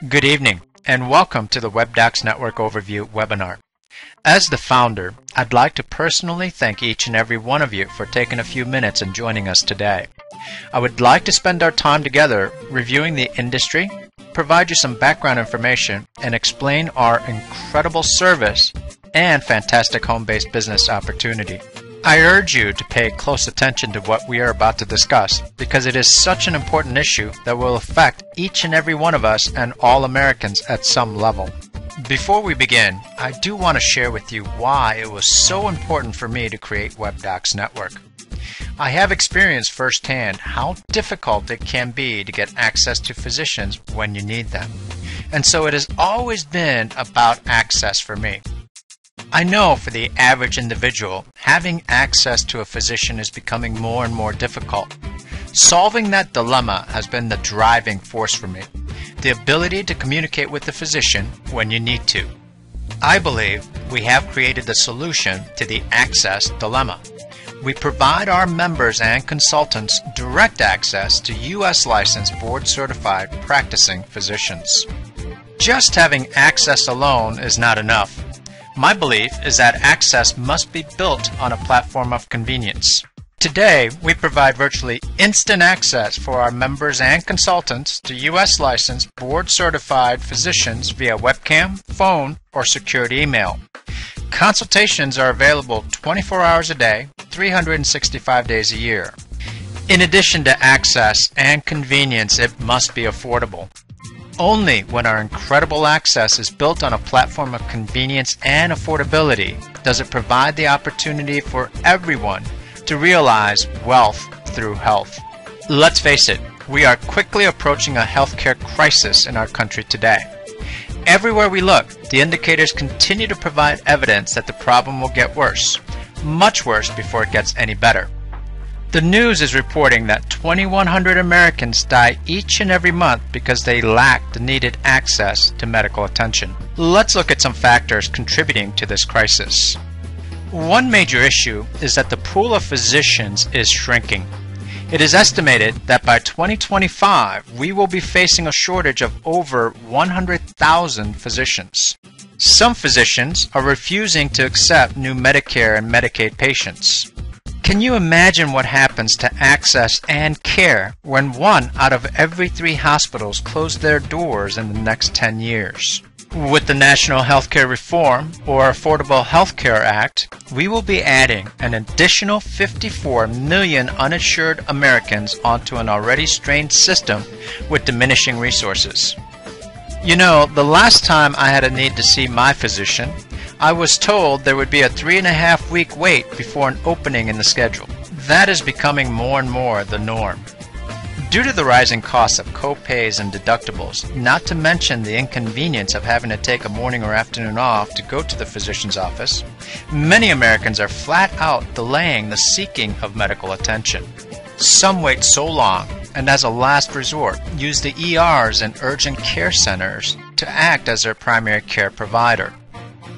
Good evening, and welcome to the WebDocsNetwork Overview webinar. As the founder, I'd like to personally thank each and every one of you for taking a few minutes and joining us today. I would like to spend our time together reviewing the industry, provide you some background information, and explain our incredible service and fantastic home-based business opportunity. I urge you to pay close attention to what we are about to discuss because it is such an important issue that will affect each and every one of us and all Americans at some level. Before we begin, I do want to share with you why it was so important for me to create WebDocsNetwork. I have experienced firsthand how difficult it can be to get access to physicians when you need them. And so it has always been about access for me. I know for the average individual, having access to a physician is becoming more and more difficult. Solving that dilemma has been the driving force for me, the ability to communicate with the physician when you need to. I believe we have created the solution to the access dilemma. We provide our members and consultants direct access to U.S. licensed board-certified practicing physicians. Just having access alone is not enough. My belief is that access must be built on a platform of convenience. Today, we provide virtually instant access for our members and consultants to U.S. licensed board-certified physicians via webcam, phone, or secured email. Consultations are available 24 hours a day, 365 days a year. In addition to access and convenience, it must be affordable. Only when our incredible access is built on a platform of convenience and affordability does it provide the opportunity for everyone to realize wealth through health. Let's face it, we are quickly approaching a healthcare crisis in our country today. Everywhere we look, the indicators continue to provide evidence that the problem will get worse, much worse before it gets any better. The news is reporting that 2,100 Americans die each and every month because they lack the needed access to medical attention. Let's look at some factors contributing to this crisis. One major issue is that the pool of physicians is shrinking. It is estimated that by 2025, we will be facing a shortage of over 100,000 physicians. Some physicians are refusing to accept new Medicare and Medicaid patients. Can you imagine what happens to access and care when 1 out of every 3 hospitals close their doors in the next 10 years? With the National Healthcare Reform or Affordable Health Care Act, we will be adding an additional 54 million uninsured Americans onto an already strained system with diminishing resources. You know, the last time I had a need to see my physician, I was told there would be a 3.5-week wait before an opening in the schedule. That is becoming more and more the norm. Due to the rising costs of co-pays and deductibles, not to mention the inconvenience of having to take a morning or afternoon off to go to the physician's office, many Americans are flat out delaying the seeking of medical attention. Some wait so long, and as a last resort, use the ERs and urgent care centers to act as their primary care provider.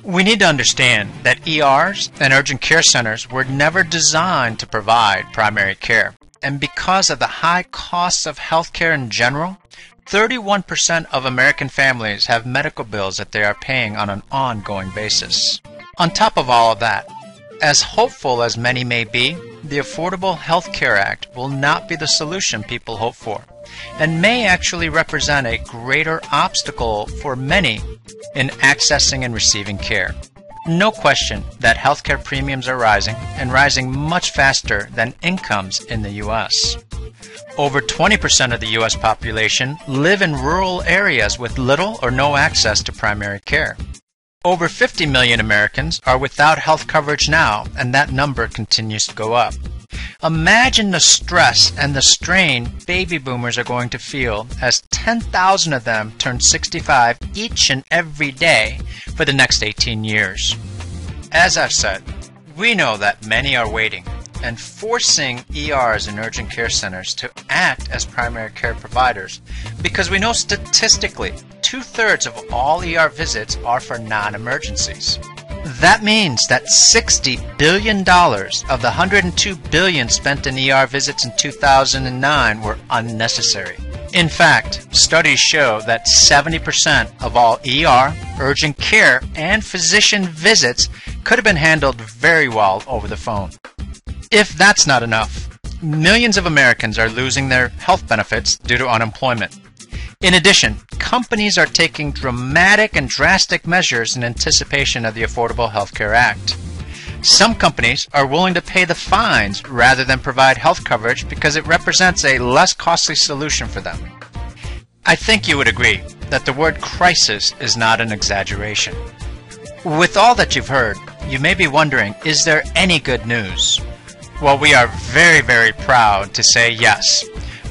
We need to understand that ERs and urgent care centers were never designed to provide primary care. And because of the high costs of healthcare in general, 31% of American families have medical bills that they are paying on an ongoing basis. On top of all of that, as hopeful as many may be, the Affordable Health Care Act will not be the solution people hope for, and may actually represent a greater obstacle for many in accessing and receiving care. No question that healthcare premiums are rising, and rising much faster than incomes in the U.S. Over 20% of the U.S. population live in rural areas with little or no access to primary care. Over 50 million Americans are without health coverage now, and that number continues to go up. Imagine the stress and the strain baby boomers are going to feel as 10,000 of them turn 65 each and every day for the next 18 years. As I've said, we know that many are waiting, and forcing ERs and urgent care centers to act as primary care providers because we know statistically 2/3 of all ER visits are for non-emergencies. That means that $60 billion of the $102 billion spent in ER visits in 2009 were unnecessary. In fact, studies show that 70% of all ER, urgent care, and physician visits could have been handled very well over the phone. If that's not enough, millions of Americans are losing their health benefits due to unemployment. In addition, companies are taking dramatic and drastic measures in anticipation of the Affordable Health Care Act. Some companies are willing to pay the fines rather than provide health coverage because it represents a less costly solution for them. I think you would agree that the word crisis is not an exaggeration. With all that you've heard, you may be wondering, is there any good news? Well, we are very, very proud to say yes.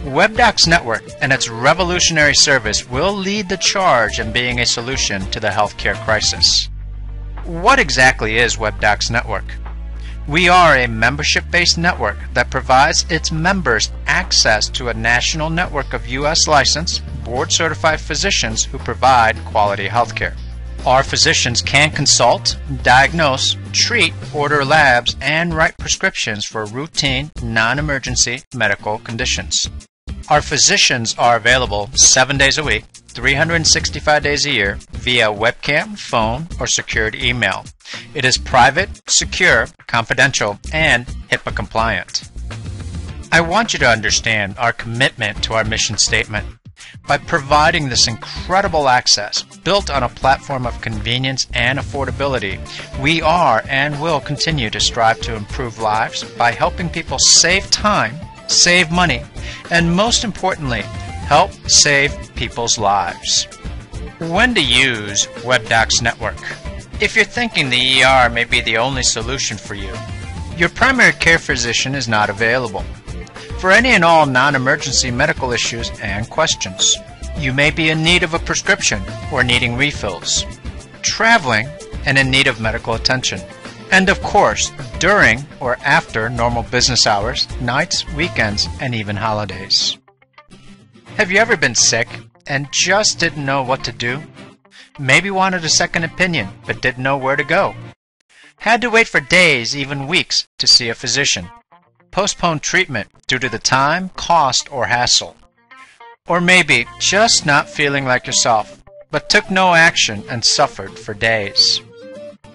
WebDocsNetwork and its revolutionary service will lead the charge in being a solution to the healthcare crisis. What exactly is WebDocsNetwork? We are a membership-based network that provides its members access to a national network of U.S. licensed, board-certified physicians who provide quality healthcare. Our physicians can consult, diagnose, treat, order labs, and write prescriptions for routine, non-emergency medical conditions. Our physicians are available 7 days a week, 365 days a year via webcam, phone, or secured email. It is private, secure, confidential, and HIPAA compliant. I want you to understand our commitment to our mission statement. By providing this incredible access built on a platform of convenience and affordability, we are and will continue to strive to improve lives by helping people save time, save money, and most importantly, help save people's lives. When to use WebDocsNetwork? If you're thinking the ER may be the only solution for you, your primary care physician is not available. For any and all non-emergency medical issues and questions, you may be in need of a prescription or needing refills, traveling and in need of medical attention, and of course, during or after normal business hours, nights, weekends, and even holidays. Have you ever been sick and just didn't know what to do? Maybe wanted a second opinion but didn't know where to go? Had to wait for days, even weeks, to see a physician? Postponed treatment due to the time, cost, or hassle? Or maybe just not feeling like yourself, but took no action and suffered for days?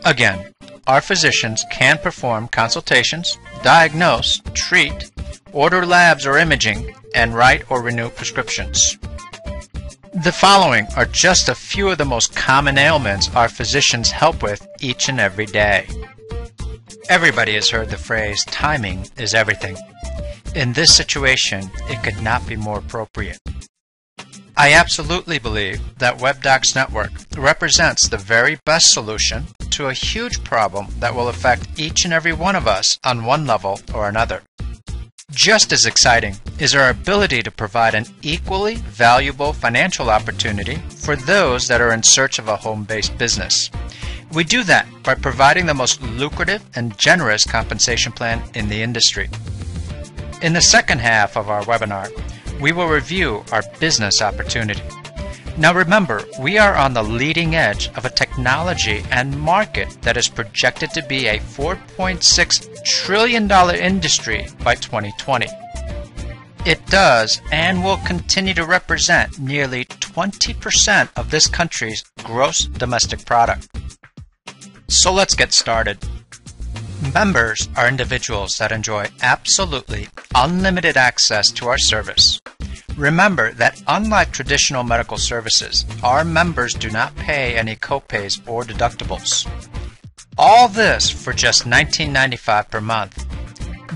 Again, our physicians can perform consultations, diagnose, treat, order labs or imaging, and write or renew prescriptions. The following are just a few of the most common ailments our physicians help with each and every day. Everybody has heard the phrase, timing is everything. In this situation, it could not be more appropriate. I absolutely believe that WebDocsNetwork represents the very best solution to a huge problem that will affect each and every one of us on one level or another. Just as exciting is our ability to provide an equally valuable financial opportunity for those that are in search of a home-based business. We do that by providing the most lucrative and generous compensation plan in the industry. In the second half of our webinar, we will review our business opportunity. Now remember, we are on the leading edge of a technology and market that is projected to be a $4.6 trillion industry by 2020. It does and will continue to represent nearly 20% of this country's gross domestic product. So let's get started. Members are individuals that enjoy absolutely unlimited access to our service. Remember that unlike traditional medical services, our members do not pay any copays or deductibles. All this for just $19.95 per month.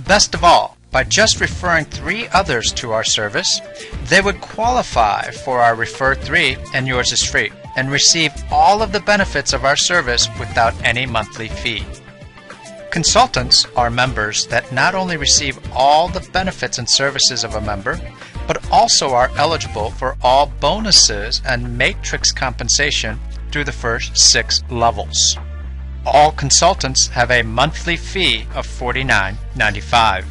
Best of all, by just referring 3 others to our service, they would qualify for our Refer 3 and Yours is Free and receive all of the benefits of our service without any monthly fee. Consultants are members that not only receive all the benefits and services of a member, but also are eligible for all bonuses and matrix compensation through the first 6 levels. All consultants have a monthly fee of $49.95.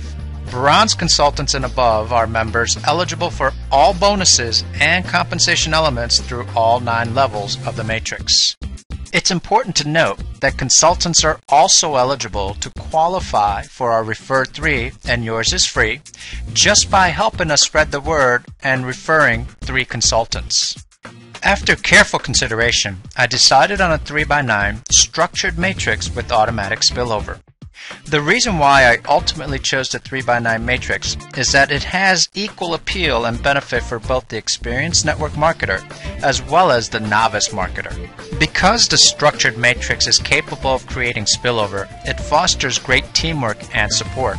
Bronze consultants and above are members eligible for all bonuses and compensation elements through all 9 levels of the matrix. It's important to note that consultants are also eligible to qualify for our Refer 3 and Yours is Free just by helping us spread the word and referring 3 consultants. After careful consideration, I decided on a 3x9 structured matrix with automatic spillover. The reason why I ultimately chose the 3x9 matrix is that it has equal appeal and benefit for both the experienced network marketer as well as the novice marketer. Because the structured matrix is capable of creating spillover, it fosters great teamwork and support.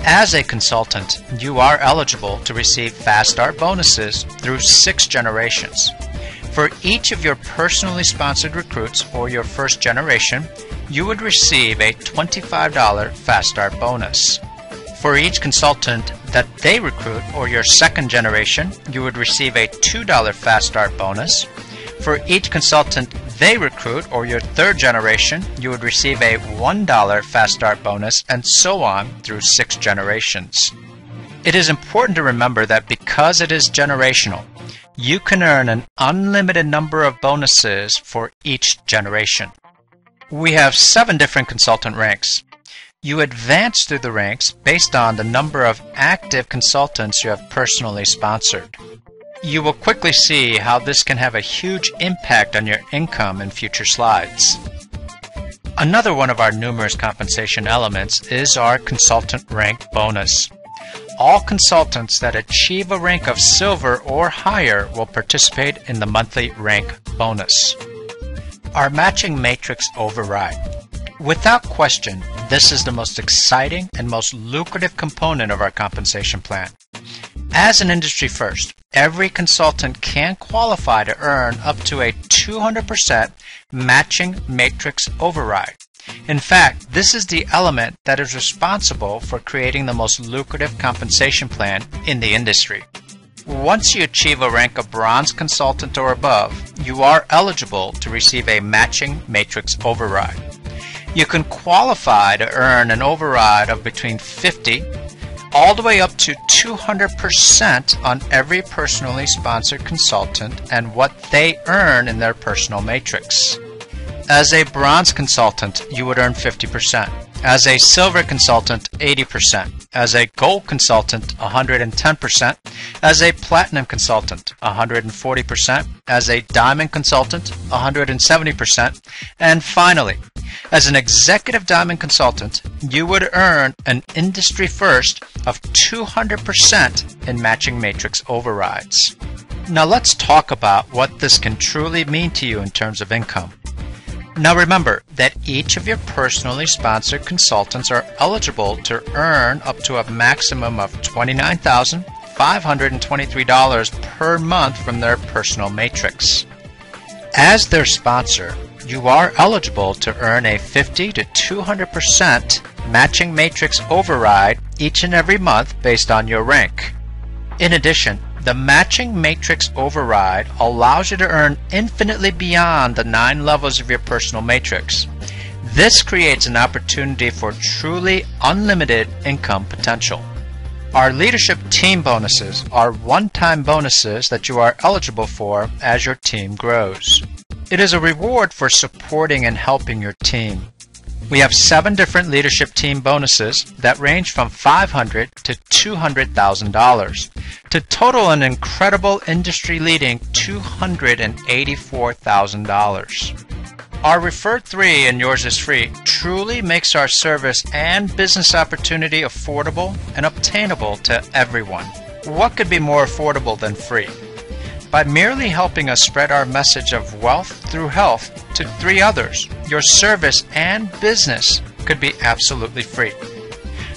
As a consultant, you are eligible to receive Fast Start bonuses through 6 generations. For each of your personally sponsored recruits or your first generation, you would receive a $25 Fast Start bonus. For each consultant that they recruit or your second generation, you would receive a $2 Fast Start bonus. For each consultant they recruit or your third generation, you would receive a $1 Fast Start bonus, and so on through 6 generations. It is important to remember that because it is generational, you can earn an unlimited number of bonuses for each generation. We have 7 different consultant ranks. You advance through the ranks based on the number of active consultants you have personally sponsored. You will quickly see how this can have a huge impact on your income in future slides. Another one of our numerous compensation elements is our consultant rank bonus. All consultants that achieve a rank of silver or higher will participate in the monthly rank bonus. Our matching matrix override. Without question, this is the most exciting and most lucrative component of our compensation plan. As an industry first, every consultant can qualify to earn up to a 200% matching matrix override. In fact, this is the element that is responsible for creating the most lucrative compensation plan in the industry. Once you achieve a rank of bronze consultant or above, you are eligible to receive a matching matrix override. You can qualify to earn an override of between 50 all the way up to 200% on every personally sponsored consultant and what they earn in their personal matrix. As a bronze consultant, you would earn 50%. As a silver consultant, 80%. As a gold consultant, 110%. As a platinum consultant, 140%. As a diamond consultant, 170%. And finally, as an executive diamond consultant, you would earn an industry first of 200% in matching matrix overrides. Now let's talk about what this can truly mean to you in terms of income. Now remember that each of your personally sponsored consultants are eligible to earn up to a maximum of $29,523 per month from their personal matrix. As their sponsor, you are eligible to earn a 50 to 200% matching matrix override each and every month based on your rank. In addition, the matching matrix override allows you to earn infinitely beyond the 9 levels of your personal matrix. This creates an opportunity for truly unlimited income potential. Our leadership team bonuses are one-time bonuses that you are eligible for as your team grows. It is a reward for supporting and helping your team. We have 7 different leadership team bonuses that range from $500 to $200,000 to total an incredible industry-leading $284,000. Our Refer 3 and Yours is Free truly makes our service and business opportunity affordable and obtainable to everyone. What could be more affordable than free? By merely helping us spread our message of wealth through health to 3 others, your service and business could be absolutely free.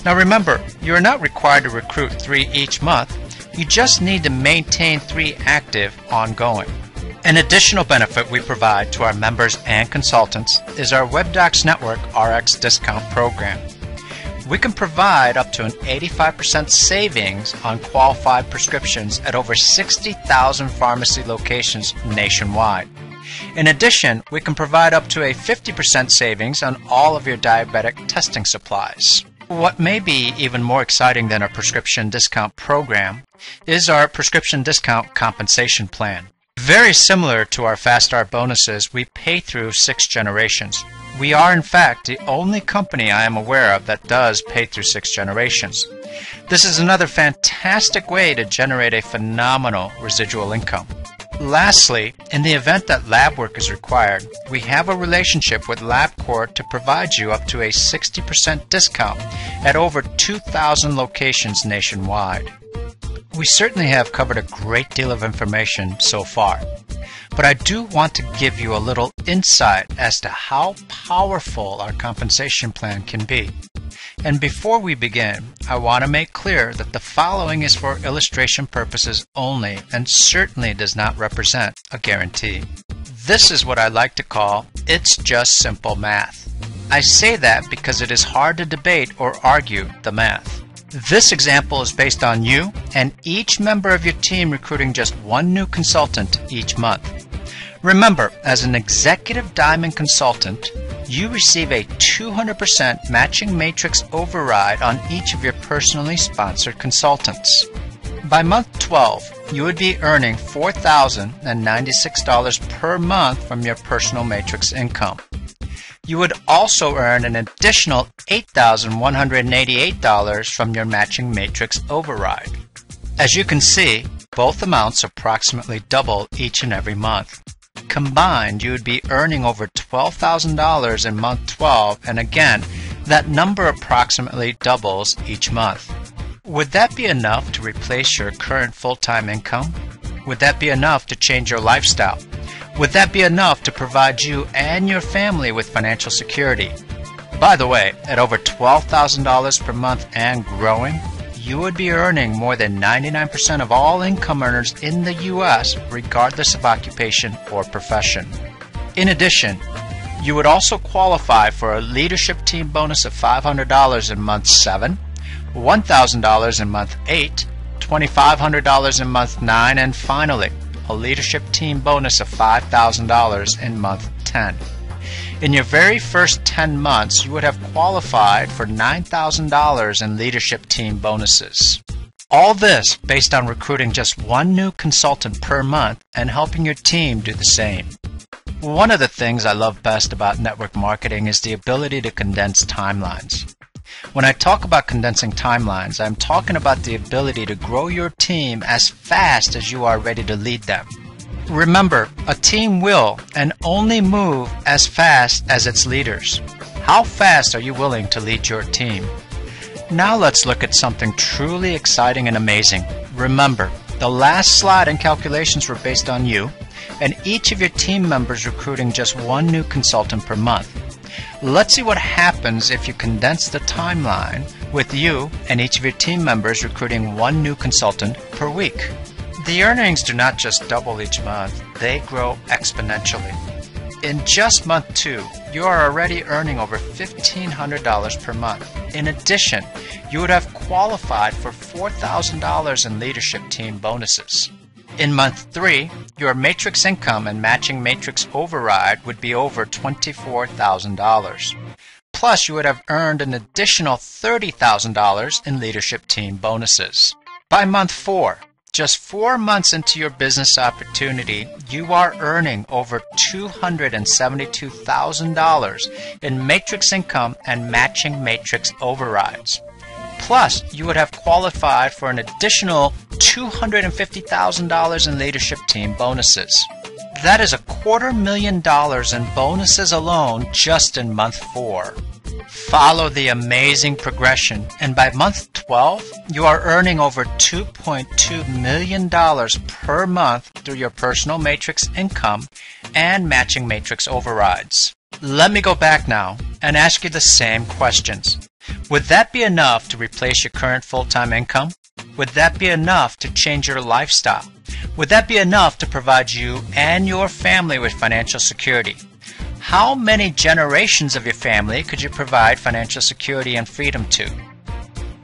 Now remember, you are not required to recruit 3 each month. You just need to maintain 3 active ongoing. An additional benefit we provide to our members and consultants is our WebDocsNetwork RX discount program. We can provide up to an 85% savings on qualified prescriptions at over 60,000 pharmacy locations nationwide. In addition, we can provide up to a 50% savings on all of your diabetic testing supplies. What may be even more exciting than a prescription discount program is our prescription discount compensation plan. Very similar to our Fast Start bonuses, we pay through 6 generations. We are, in fact, the only company I am aware of that does pay through 6 generations. This is another fantastic way to generate a phenomenal residual income. Lastly, in the event that lab work is required, we have a relationship with LabCorp to provide you up to a 60% discount at over 2,000 locations nationwide. We certainly have covered a great deal of information so far, but I do want to give you a little insight as to how powerful our compensation plan can be. And before we begin, I want to make clear that the following is for illustration purposes only and certainly does not represent a guarantee. This is what I like to call, it's just simple math. I say that because it is hard to debate or argue the math. This example is based on you and each member of your team recruiting just one new consultant each month. Remember, as an executive diamond consultant, you receive a 200% matching matrix override on each of your personally sponsored consultants. By month 12, you would be earning $4,096 per month from your personal matrix income. You would also earn an additional $8,188 from your matching matrix override. As you can see, both amounts approximately double each and every month. Combined, you would be earning over $12,000 in month 12, and again, that number approximately doubles each month. Would that be enough to replace your current full-time income? Would that be enough to change your lifestyle? Would that be enough to provide you and your family with financial security? By the way, at over $12,000 per month and growing, you would be earning more than 99% of all income earners in the U.S., regardless of occupation or profession. In addition, you would also qualify for a leadership team bonus of $500 in month 7, $1,000 in month 8, $2,500 in month 9, and finally, a leadership team bonus of $5,000 in month 10. In your very first 10 months, you would have qualified for $9,000 in leadership team bonuses. All this based on recruiting just one new consultant per month and helping your team do the same. One of the things I love best about network marketing is the ability to condense timelines. When I talk about condensing timelines, I'm talking about the ability to grow your team as fast as you are ready to lead them. Remember, a team will and only move as fast as its leaders. How fast are you willing to lead your team? Now let's look at something truly exciting and amazing. Remember, the last slide and calculations were based on you and each of your team members recruiting just one new consultant per month. Let's see what happens if you condense the timeline with you and each of your team members recruiting one new consultant per week. The earnings do not just double each month, they grow exponentially. In just month 2, you are already earning over $1,500 per month. In addition, you would have qualified for $4,000 in leadership team bonuses. In month 3, your matrix income and matching matrix override would be over $24,000. Plus, you would have earned an additional $30,000 in leadership team bonuses. By month 4, just 4 months into your business opportunity, you are earning over $272,000 in matrix income and matching matrix overrides. Plus, you would have qualified for an additional $250,000 in leadership team bonuses. That is $250,000 in bonuses alone just in month 4. Follow the amazing progression, and by month 12, you are earning over $2.2 million per month through your personal matrix income and matching matrix overrides. Let me go back now and ask you the same questions. Would that be enough to replace your current full-time income? Would that be enough to change your lifestyle? Would that be enough to provide you and your family with financial security? How many generations of your family could you provide financial security and freedom to?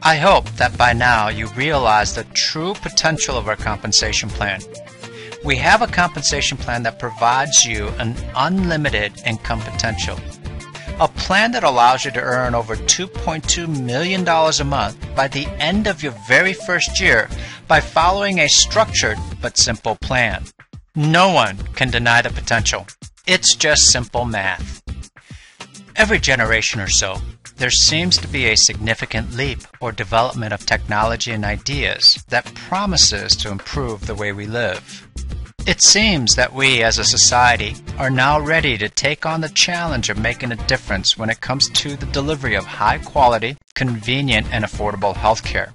I hope that by now you realize the true potential of our compensation plan. We have a compensation plan that provides you an unlimited income potential. A plan that allows you to earn over $2.2 million a month by the end of your very first year by following a structured but simple plan. No one can deny the potential. It's just simple math. Every generation or so, there seems to be a significant leap or development of technology and ideas that promises to improve the way we live. It seems that we as a society are now ready to take on the challenge of making a difference when it comes to the delivery of high quality, convenient, and affordable healthcare.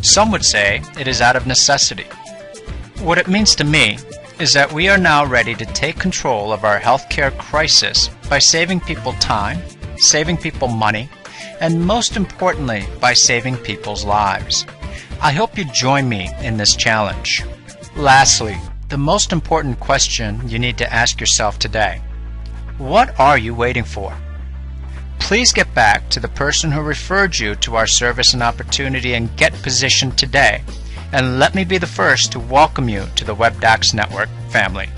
Some would say it is out of necessity. What it means to me is that we are now ready to take control of our healthcare crisis by saving people time, saving people money, and most importantly, by saving people's lives. I hope you join me in this challenge. Lastly, the most important question you need to ask yourself today: what are you waiting for? Please get back to the person who referred you to our service and opportunity and get positioned today. And let me be the first to welcome you to the WebDocs Network family.